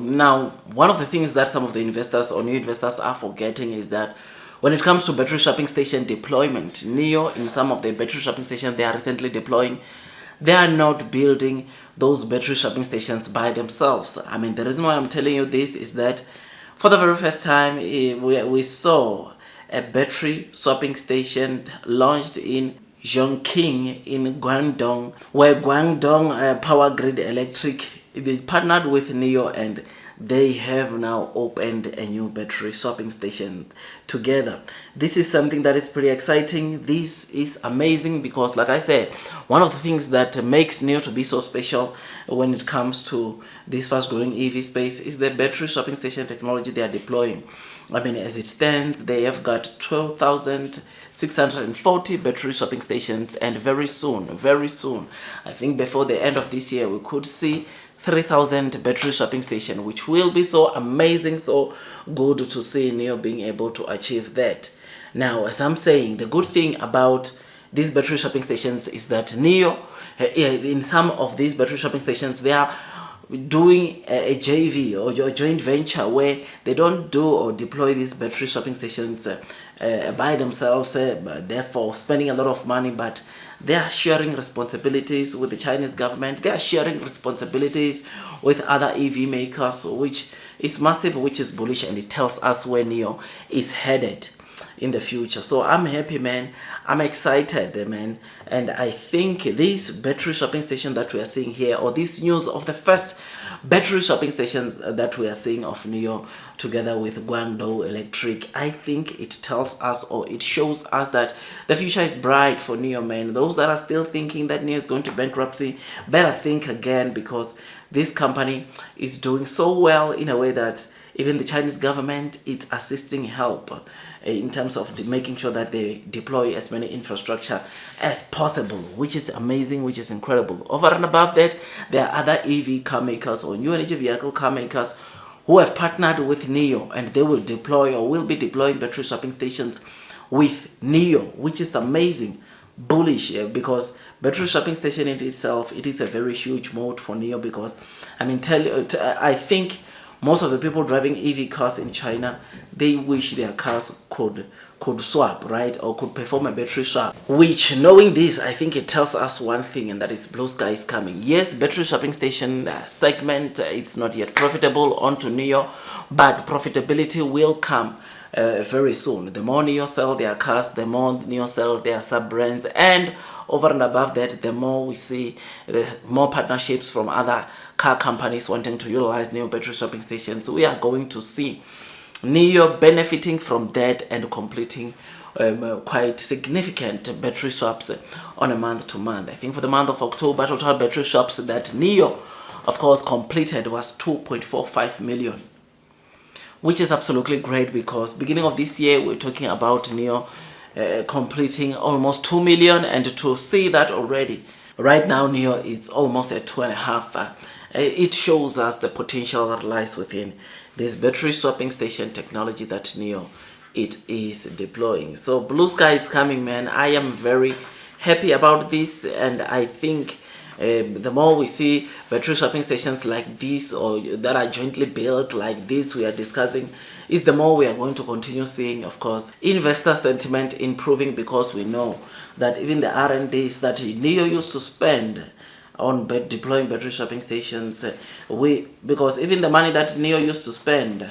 Now, one of the things that some of the investors or new investors are forgetting is that when it comes to battery swapping station deployment, NEO in some of the battery swapping stations they are recently deploying, they are not building those battery swapping stations by themselves. I mean, the reason why I'm telling you this is that for the very first time, we saw a battery swapping station launched in Zhongqing in Guangdong, where Guangdong Power Grid Electric they partnered with NEO and they have now opened a new battery swapping station together. This is something that is pretty exciting. This is amazing because, like I said, one of the things that makes NEO to be so special when it comes to this fast growing EV space is the battery swapping station technology they are deploying. I mean, as it stands, they have got 12,640 battery swapping stations, and very soon, I think before the end of this year, we could see 3,000 battery swapping station, which will be so amazing, so good to see NEO being able to achieve that. Now, as I'm saying, the good thing about these battery swapping stations is that NEO, in some of these battery swapping stations, they are doing a JV or a joint venture where they don't do or deploy these battery swapping stations by themselves, therefore spending a lot of money, but they are sharing responsibilities with the Chinese government. They are sharing responsibilities with other EV makers, which is massive, which is bullish, and it tells us where NEO is headed in the future. So I'm happy, man. I'm excited, man. And I think this battery swapping station that we are seeing here, or this news of the first battery swapping stations that we are seeing of NEO together with Guangdong Electric, I think it tells us, or it shows us, that the future is bright for NEO, man. Those that are still thinking that NEO is going to bankruptcy, better think again, because this company is doing so well in a way that even the Chinese government is assisting help in terms of making sure that they deploy as many infrastructure as possible, which is amazing, which is incredible. Over and above that, there are other EV car makers or new energy vehicle car makers who have partnered with NEO, and they will deploy or will be deploying battery swapping stations with NEO, which is amazing, bullish, because battery swapping station in itself, it is a very huge mode for NEO, because I mean, I think most of the people driving EV cars in China, they wish their cars could swap, right, or could perform a battery swap. Which, knowing this, I think it tells us one thing, and that is blue sky is coming. Yes, battery swapping station segment, it's not yet profitable onto NEO, but profitability will come very soon. The more NEO sell their cars, the more NEO sell their sub-brands, and over and above that, the more we see more partnerships from other car companies wanting to utilize NEO battery swapping stations. We are going to see NEO benefiting from that and completing quite significant battery swaps on a month to month. I think for the month of October, total battery swaps that NEO, of course, completed was 2.45 million. Which is absolutely great, because beginning of this year we're talking about NEO completing almost 2 million, and to see that already right now NEO is almost at 2.5. It shows us the potential that lies within this battery swapping station technology that NEO it is deploying. So blue sky is coming, man. I am very happy about this, and I think the more we see battery swapping stations like this, or that are jointly built like this we are discussing, is the more we are going to continue seeing, of course, investor sentiment improving, because we know that even the R&Ds that NEO used to spend on deploying battery swapping stations, because even the money that NEO used to spend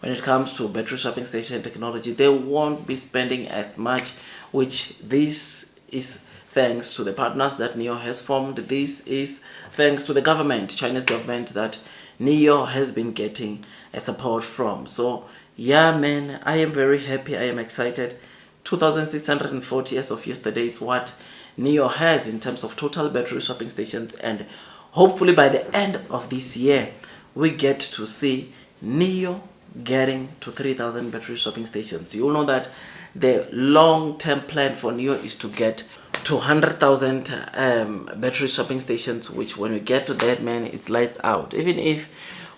when it comes to battery swapping station technology, they won't be spending as much, which this is thanks to the partners that NEO has formed. This is thanks to the government, Chinese government, that NEO has been getting a support from. So yeah, man, I am very happy. I am excited. 2,640 as of yesterday, it's what NEO has in terms of total battery swapping stations, and hopefully by the end of this year we get to see NEO getting to 3,000 battery swapping stations. You know that the long-term plan for NEO is to get to 100,000 battery swapping stations, which when we get to that, man, it's lights out. Even if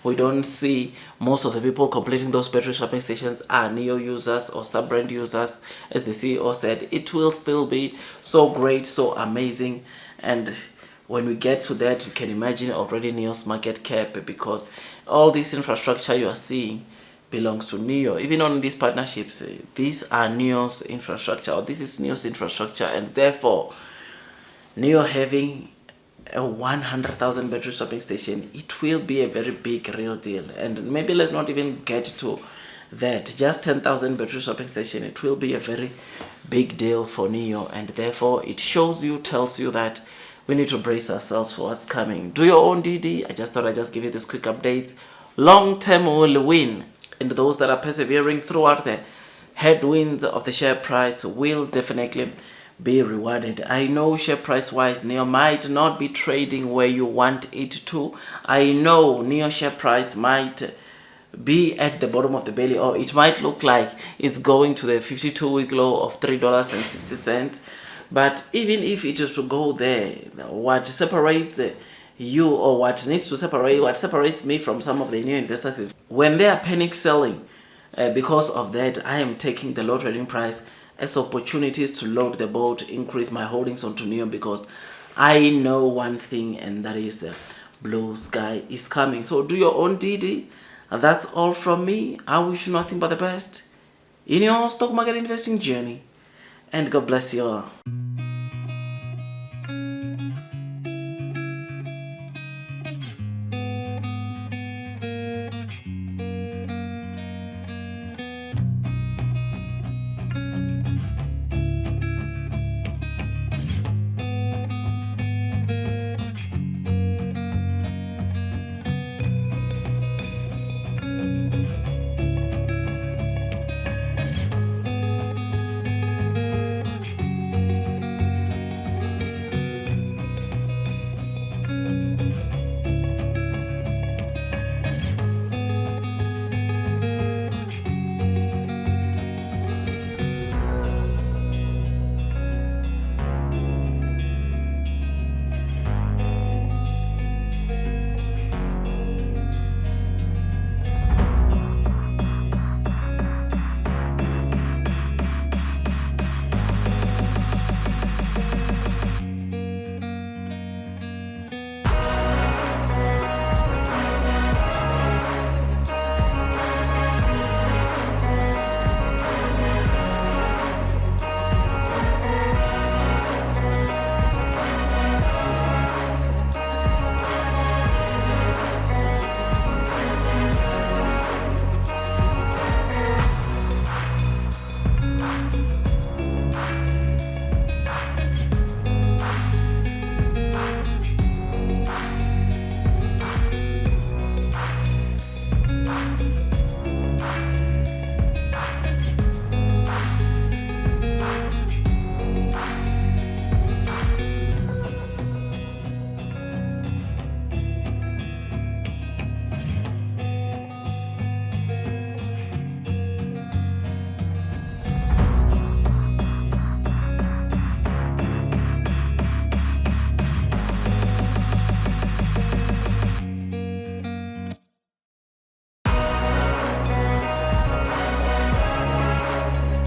we don't see most of the people completing those battery swapping stations are NEO users or sub-brand users, as the CEO said, it will still be so great, so amazing, and When we get to that, you can imagine already NEO's market cap, because all this infrastructure you are seeing belongs to NEO. Even on these partnerships, these are NEO's infrastructure, or this is NEO's infrastructure, and therefore NEO having a 100,000 battery swapping station, it will be a very big real deal. And maybe let's not even get to that, just 10,000 battery swapping station, it will be a very big deal for NEO, and therefore it shows you, tells you that we need to brace ourselves for what's coming. Do your own DD. I just thought I'd just give you this quick updates. Long term will win, and those that are persevering throughout the headwinds of the share price will definitely be rewarded. I know share price wise NEO might not be trading where you want it to. I know NEO share price might be at the bottom of the belly, or it might look like it's going to the 52-week low of $3.60. But even if it is to go there, what separates you, or what needs to separate, what separates me from some of the new investors is when they are panic selling. Because of that, I am taking the low trading price as opportunities to load the boat, increase my holdings onto NEO, because I know one thing, and that is blue sky is coming. So do your own DD. That's all from me. I wish you nothing but the best in your stock market investing journey, and God bless you all.